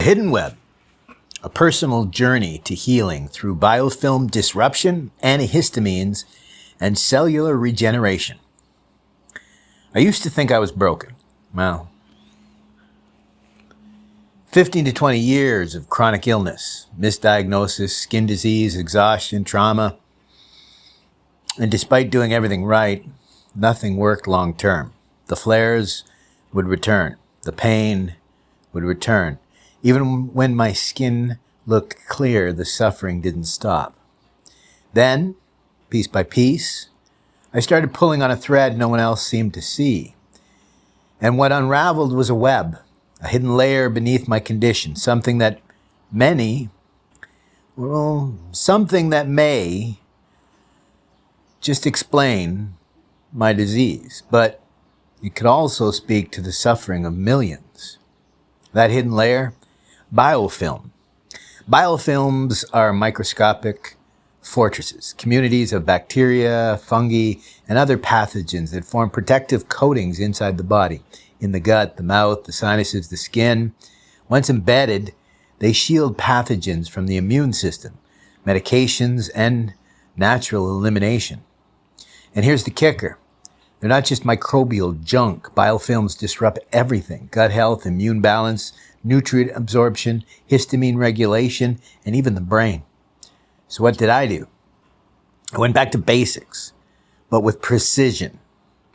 hidden web, a personal journey to healing through biofilm disruption, antihistamines, and cellular regeneration. I used to think I was broken. Well, 15 to 20 years of chronic illness, misdiagnosis, skin disease, exhaustion, trauma. And despite doing everything right, nothing worked long term. The flares would return. The pain would return. Even when my skin looked clear, the suffering didn't stop. Then, piece by piece, I started pulling on a thread no one else seemed to see. And what unraveled was a web, a hidden layer beneath my condition, something that may just explain my disease, but it could also speak to the suffering of millions. That hidden layer, biofilm. Biofilms are microscopic fortresses, communities of bacteria, fungi, and other pathogens that form protective coatings inside the body, in the gut, the mouth, the sinuses, the skin. Once embedded, they shield pathogens from the immune system, medications, and natural elimination. And here's the kicker. They're not just microbial junk. Biofilms disrupt everything: gut health, immune balance, nutrient absorption, histamine regulation, and even the brain. So what did I do? I went back to basics, but with precision.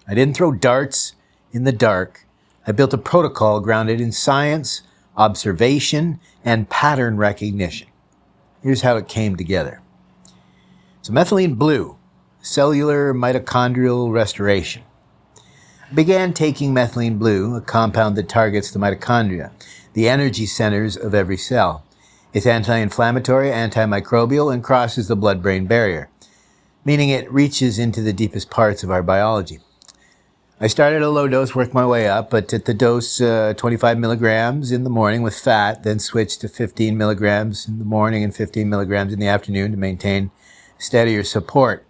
I didn't throw darts in the dark. I built a protocol grounded in science, observation, and pattern recognition. Here's how it came together. So methylene blue, cellular mitochondrial restoration. I began taking methylene blue, a compound that targets the mitochondria, the energy centers of every cell. It's anti-inflammatory, antimicrobial, and crosses the blood-brain barrier, meaning it reaches into the deepest parts of our biology. I started at a low dose, worked my way up, but at the dose 25 milligrams in the morning with fat, then switched to 15 milligrams in the morning and 15 milligrams in the afternoon to maintain steadier support.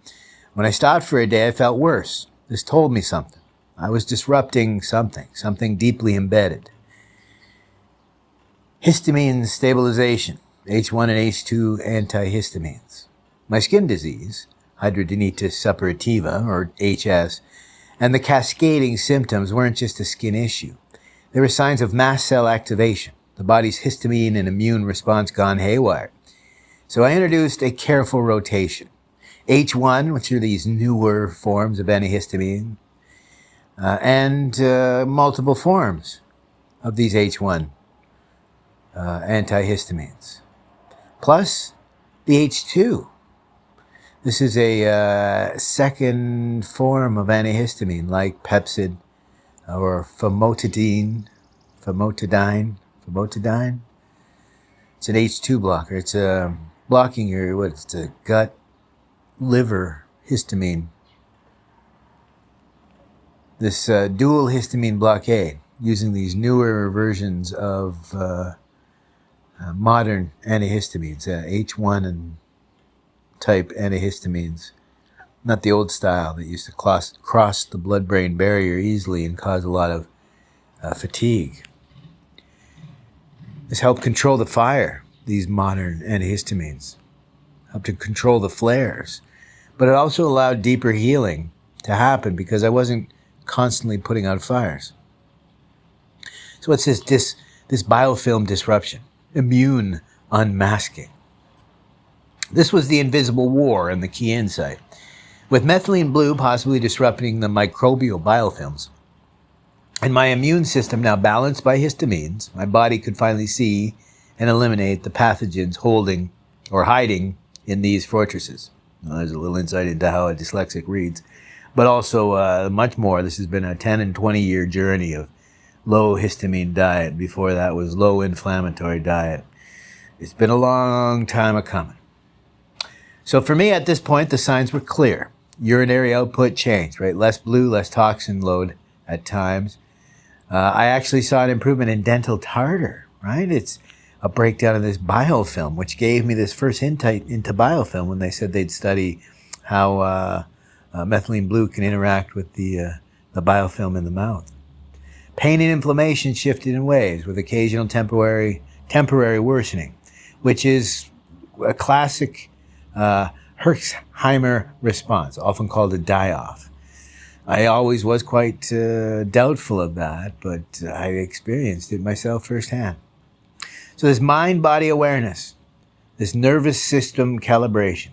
When I stopped for a day, I felt worse. This told me something. I was disrupting something deeply embedded. Histamine stabilization, H1 and H2 antihistamines. My skin disease, hidradenitis suppurativa, or HS, and the cascading symptoms weren't just a skin issue. They were signs of mast cell activation, the body's histamine and immune response gone haywire. So I introduced a careful rotation. H1, which are these newer forms of antihistamine, and multiple forms of these H1 antihistamines, plus the H2. This is a second form of antihistamine, like Pepsid or famotidine. It's an H2 blocker. It's blocking it's the gut, liver histamine. This dual histamine blockade, using these newer versions of modern antihistamines, H1 and type antihistamines, not the old style that used to cross the blood-brain barrier easily and cause a lot of fatigue. This helped control the fire, these modern antihistamines, helped to control the flares, but it also allowed deeper healing to happen because I wasn't constantly putting out fires. So what's this biofilm disruption? Immune unmasking. This was the invisible war and the key insight. With methylene blue possibly disrupting the microbial biofilms, and my immune system now balanced by histamines, my body could finally see and eliminate the pathogens hiding in these fortresses. Well, there's a little insight into how a dyslexic reads, but also much more. This has been a 10 and 20 year journey of low histamine diet. Before that was low inflammatory diet. It's been a long time coming. So for me at this point, the signs were clear. Urinary output changed, right? Less blue, less toxin load at times. I actually saw an improvement in dental tartar, right? It's a breakdown of this biofilm, which gave me this first insight into biofilm when they said they'd study how methylene blue can interact with the biofilm in the mouth. Pain and inflammation shifted in waves with occasional temporary temporary worsening, which is a classic Herxheimer response, often called a die-off. I always was quite doubtful of that, but I experienced it myself firsthand. So this mind-body awareness, this nervous system calibration.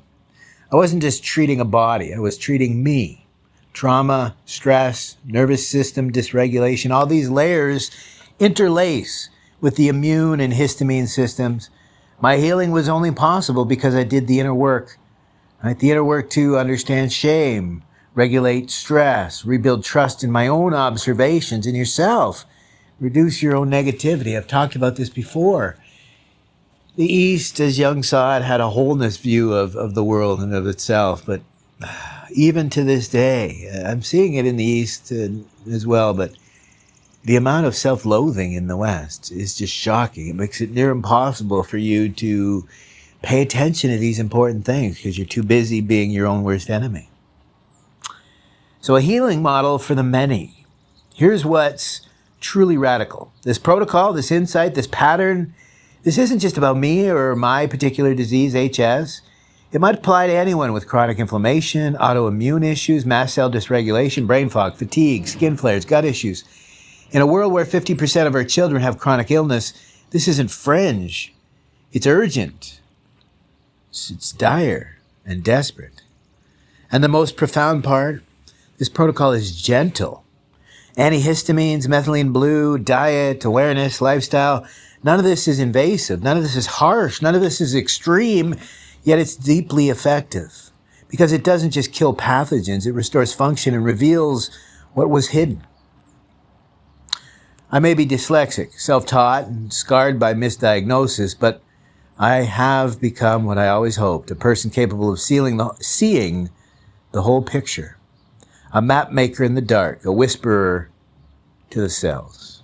I wasn't just treating a body, I was treating me. Trauma, stress, nervous system dysregulation, all these layers interlace with the immune and histamine systems. My healing was only possible because I did the inner work. Right? The inner work to understand shame, regulate stress, rebuild trust in my own observations in yourself, reduce your own negativity. I've talked about this before. The East, as Jung saw it, had a wholeness view of the world and of itself, but even to this day, I'm seeing it in the East as well, but the amount of self-loathing in the West is just shocking. It makes it near impossible for you to pay attention to these important things because you're too busy being your own worst enemy. So a healing model for the many. Here's what's truly radical. This protocol, this insight, this pattern, this isn't just about me or my particular disease, HS. It might apply to anyone with chronic inflammation, autoimmune issues, mast cell dysregulation, brain fog, fatigue, skin flares, gut issues. In a world where 50% of our children have chronic illness, this isn't fringe. It's urgent. It's dire and desperate. And the most profound part, this protocol is gentle. Antihistamines, methylene blue, diet, awareness, lifestyle, none of this is invasive. None of this is harsh. None of this is extreme, yet it's deeply effective because it doesn't just kill pathogens. It restores function and reveals what was hidden. I may be dyslexic, self-taught, and scarred by misdiagnosis, but I have become what I always hoped, a person capable of seeing the whole picture. A map maker in the dark, a whisperer to the cells.